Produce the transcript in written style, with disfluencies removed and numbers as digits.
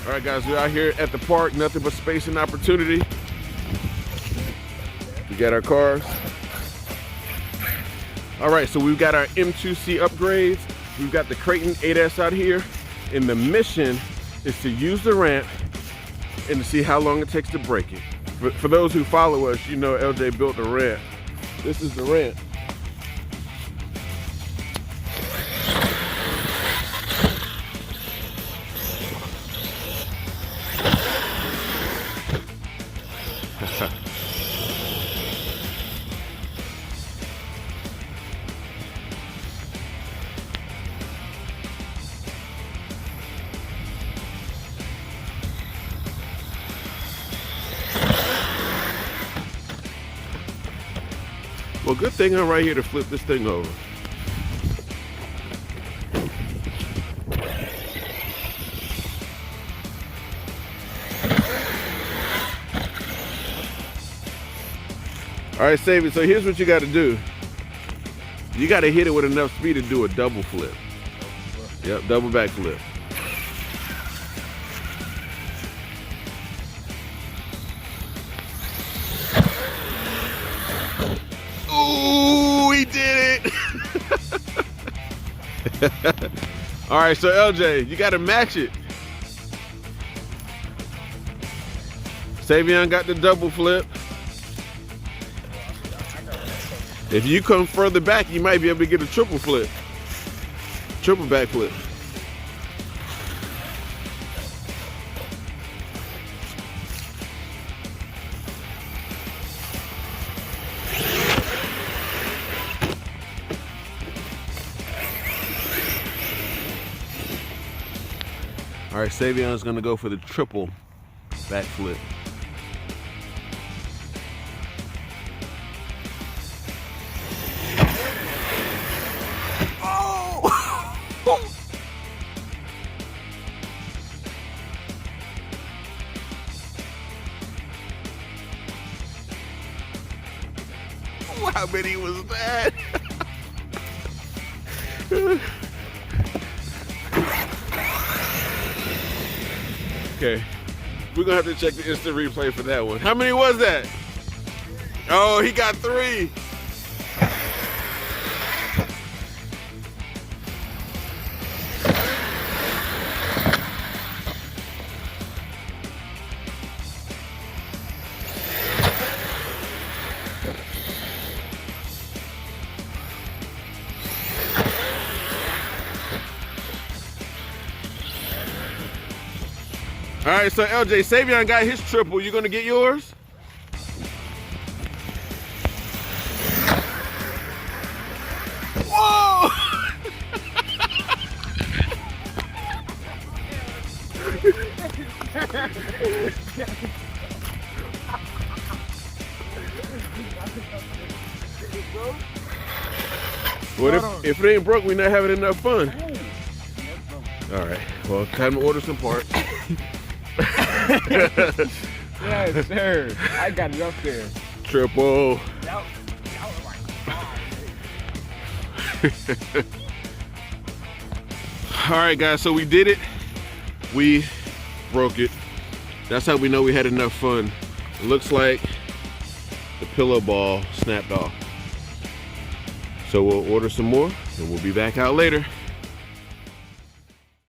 All right, guys, we're out here at the park, nothing but space and opportunity. We got our cars. All right, so we've got our M2C upgrades. We've got the Kraton 8S out here, and the mission is to use the ramp and to see how long it takes to break it. For those who follow us, you know LJ built the ramp. This is the ramp. Well, good thing I'm right here to flip this thing over. All right, Savvy, so here's what you got to do. You got to hit it with enough speed to do a double flip. Yep, double backflip. Ooh, he did it! All right, so LJ, you got to match it. Savion got the double flip. If you come further back, you might be able to get a triple flip. Triple backflip. All right, Savion's gonna go for the triple backflip. How many was that? Okay, we're gonna have to check the instant replay for that one. How many was that? Oh, he got 3. All right, so LJ, Savion got his triple. You gonna get yours? Whoa! What if it ain't broke, we're not having enough fun? All right, well, time to order some parts. Yes, sir. I got it up there. Triple. All right, guys, so we did it. We broke it. That's how we know we had enough fun. It looks like the pillow ball snapped off. So we'll order some more and we'll be back out later.